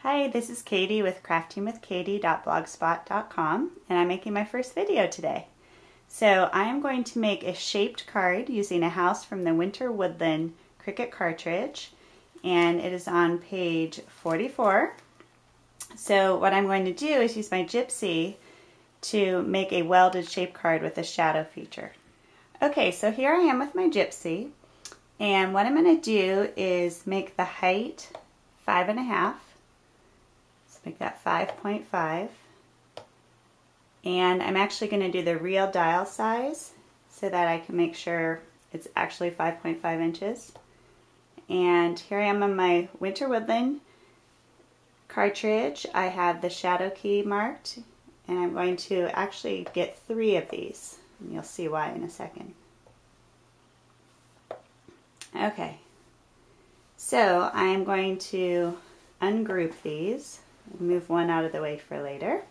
Hi, this is Katie with craftingwithkatie.blogspot.com, and I'm making my first video today. So I am going to make a shaped card using a house from the Woodland Cricut cartridge, and it is on page 44. So what I'm going to do is use my gypsy to make a welded shape card with a shadow feature. Okay, so here I am with my gypsy, and what I'm going to do is make the height 5.5. Make that 5.5, and I'm actually going to do the real dial size so that I can make sure it's actually 5.5 inches. And here I am on my Woodland cartridge. I have the shadow key marked, and I'm going to actually get 3 of these, and you'll see why in a second. Okay, so I'm going to ungroup these. Move one out of the way for later.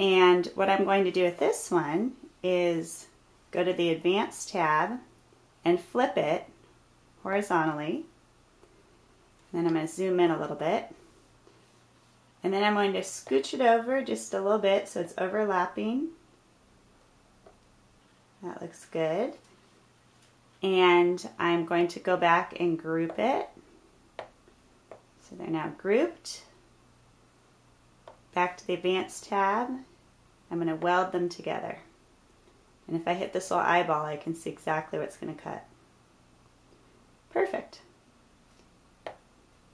And what I'm going to do with this one is go to the Advanced tab and flip it horizontally. And then I'm going to zoom in a little bit. And then I'm going to scooch it over just a little bit so it's overlapping. That looks good. And I'm going to go back and group it. So they're now grouped. Back to the Advanced tab, I'm going to weld them together. And if I hit this little eyeball, I can see exactly what's going to cut. Perfect.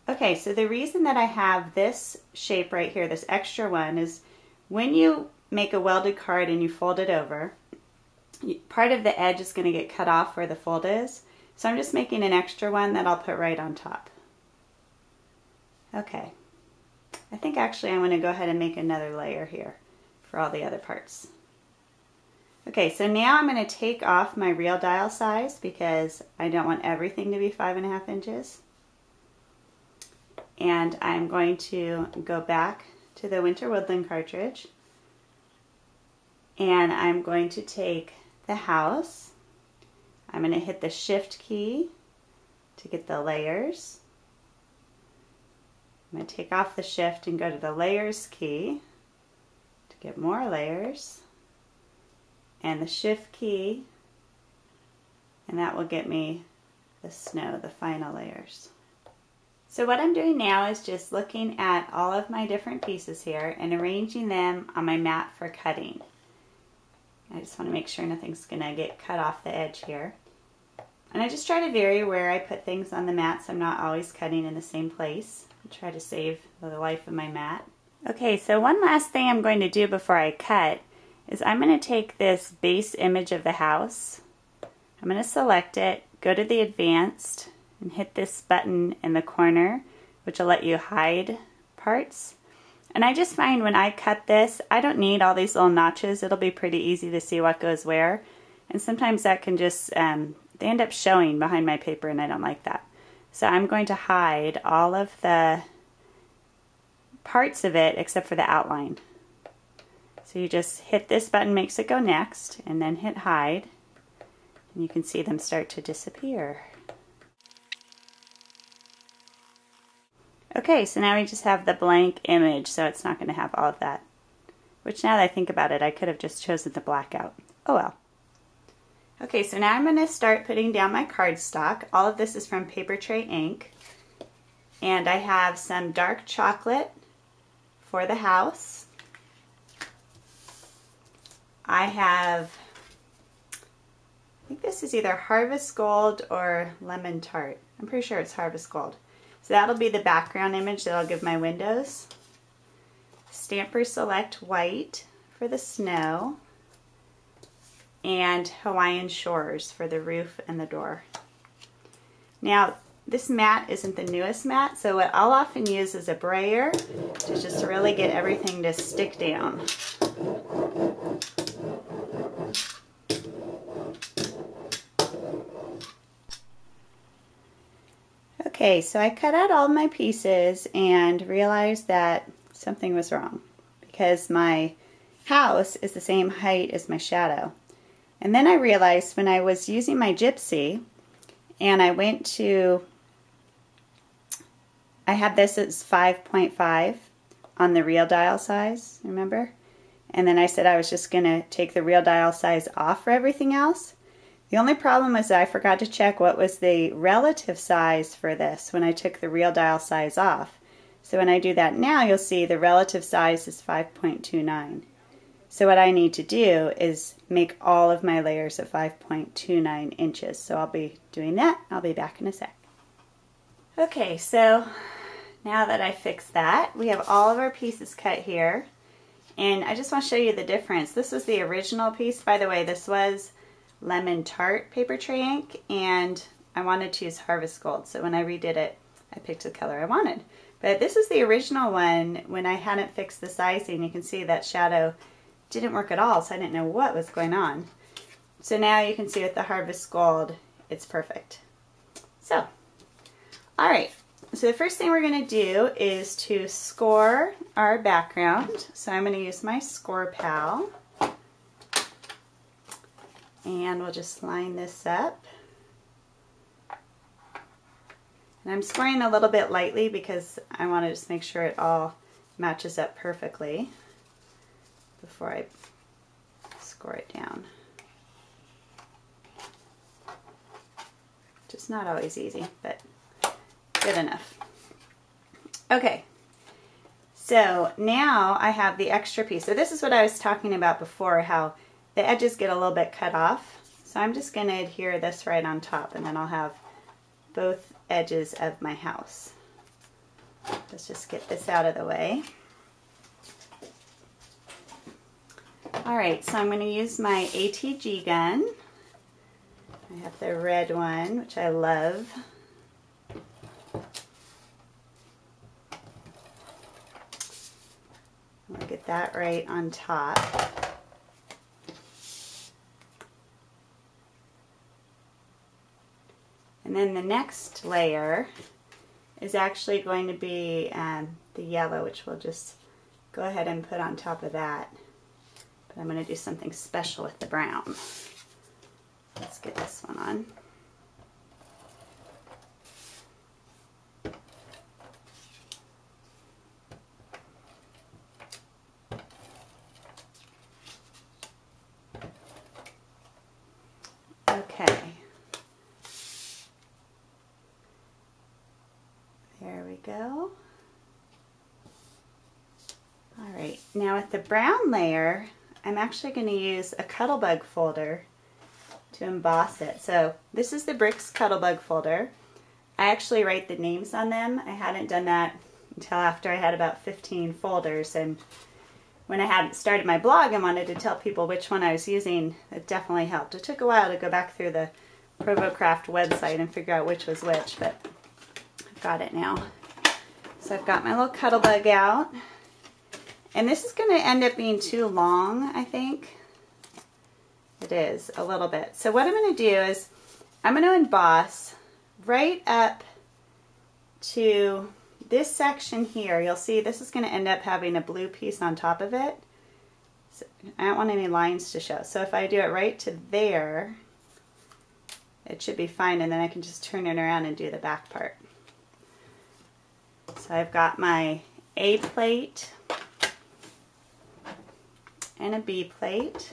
Okay, so the reason that I have this shape right here, this extra one, is when you make a welded card and you fold it over, part of the edge is going to get cut off where the fold is. So I'm just making an extra one that I'll put right on top. Okay. I think actually I'm going to go ahead and make another layer here for all the other parts. Okay, so now I'm going to take off my real dial size because I don't want everything to be 5.5 inches. And I'm going to go back to the Woodland cartridge, and I'm going to take the house. I'm going to hit the Shift key to get the layers. I'm going to take off the Shift and go to the Layers key to get more layers, and the Shift key, and that will get me the snow, the final layers. So what I'm doing now is just looking at all of my different pieces here and arranging them on my mat for cutting. I just want to make sure nothing's going to get cut off the edge here. And I just try to vary where I put things on the mat so I'm not always cutting in the same place. Try to save the life of my mat. Okay, so one last thing I'm going to do before I cut is I'm going to take this base image of the house. I'm going to select it, go to the Advanced, and hit this button in the corner, which will let you hide parts. And I just find when I cut this, I don't need all these little notches. It'll be pretty easy to see what goes where. And sometimes that can just, they end up showing behind my paper, and I don't like that. So I'm going to hide all of the parts of it except for the outline. So you just hit this button, makes it go next, and then hit hide, and you can see them start to disappear. Okay, so now we just have the blank image, so it's not going to have all of that. Which, now that I think about it, I could have just chosen the black out. Oh well. Okay, so now I'm going to start putting down my cardstock. All of this is from Paper Tray ink. And I have some dark chocolate for the house. I think this is either Harvest Gold or Lemon Tart. I'm pretty sure it's Harvest Gold. So that'll be the background image that I'll give my windows. Stamper Select White for the snow. And Hawaiian Shores for the roof and the door. Now, this mat isn't the newest mat, so what I'll often use is a brayer to just really get everything to stick down. Okay, so I cut out all my pieces and realized that something was wrong because my house is the same height as my shadow. And then I realized when I was using my gypsy and I I had this as 5.5 on the real dial size, remember? And then I said I was just going to take the real dial size off for everything else. The only problem was that I forgot to check what was the relative size for this when I took the real dial size off. So when I do that now, you'll see the relative size is 5.29. So what I need to do is make all of my layers at 5.29 inches. So I'll be doing that. I'll be back in a sec. Okay, so now that I fixed that, we have all of our pieces cut here. And I just want to show you the difference. This was the original piece. By the way, this was Lemon Tart paper tray ink, and I wanted to use Harvest Gold. So when I redid it, I picked the color I wanted. But this is the original one when I hadn't fixed the sizing. You can see that shadow didn't work at all, so I didn't know what was going on. So now you can see with the Harvest Gold, it's perfect. So, all right. So the first thing we're going to do is to score our background. So I'm going to use my Score Pal. And we'll just line this up. And I'm scoring a little bit lightly because I want to just make sure it all matches up perfectly before I score it down. Just not always easy, but good enough. Okay, so now I have the extra piece. So this is what I was talking about before, how the edges get a little bit cut off. So I'm just going to adhere this right on top, and then I'll have both edges of my house. Let's just get this out of the way. Alright, so I'm going to use my ATG gun. I have the red one, which I love. I'll get that right on top. And then the next layer is actually going to be the yellow, which we'll just go ahead and put on top of that. But I'm going to do something special with the brown. Let's get this one on. Okay. There we go. All right, now with the brown layer, I'm actually going to use a Cuttlebug folder to emboss it. So this is the Bricks Cuttlebug folder. I actually write the names on them. I hadn't done that until after I had about 15 folders, and when I hadn't started my blog and wanted to tell people which one I was using, it definitely helped. It took a while to go back through the ProvoCraft website and figure out which was which, but I've got it now. So I've got my little Cuttlebug out. And this is going to end up being too long, I think. It is, a little bit. So what I'm going to do is, I'm going to emboss right up to this section here. You'll see this is going to end up having a blue piece on top of it. So I don't want any lines to show. So if I do it right to there, it should be fine, and then I can just turn it around and do the back part. So I've got my A plate and a B plate.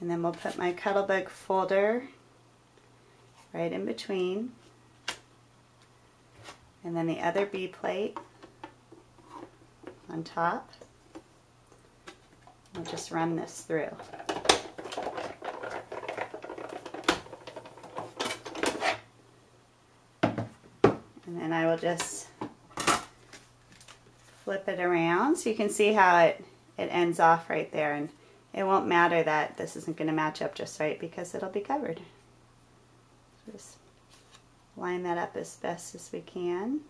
And then we'll put my Cuttlebug folder right in between. And then the other B plate on top. We'll just run this through. And then I will just flip it around so you can see how it ends off right there, and it won't matter that this isn't going to match up just right because it'll be covered. Just line that up as best as we can.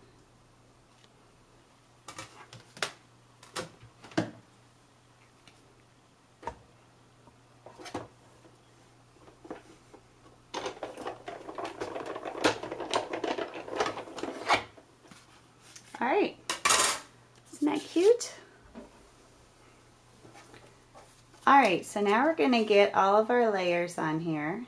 All right. Isn't that cute? Alright, so now we're going to get all of our layers on here.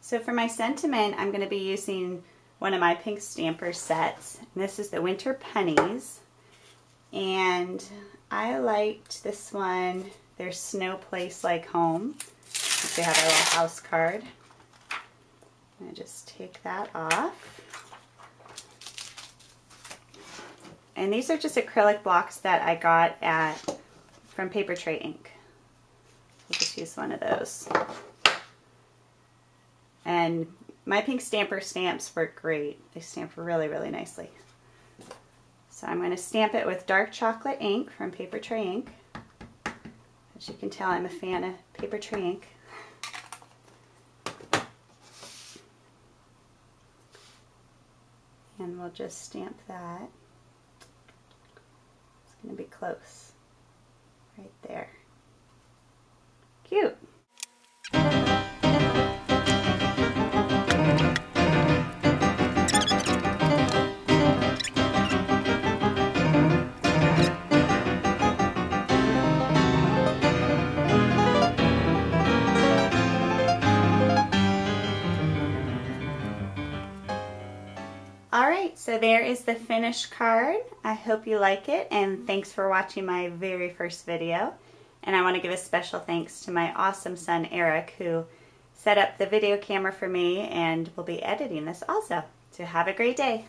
So for my sentiment, I'm going to be using one of my pink stamper sets. And this is the Winter Pennies. And I liked this one, There's Snow Place Like Home. They have a little house card. I'm going to just take that off. And these are just acrylic blocks that I got from Paper Tray Ink. We'll just use one of those. And my pink stamper stamps work great. They stamp really, really nicely. So I'm going to stamp it with dark chocolate ink from Paper Tray Ink. As you can tell, I'm a fan of Paper Tray Ink. And we'll just stamp that. It's going to be close. Right there. Cute. Alright, so there is the finished card. I hope you like it, and thanks for watching my very first video. And I want to give a special thanks to my awesome son Eric, who set up the video camera for me and will be editing this also. So have a great day.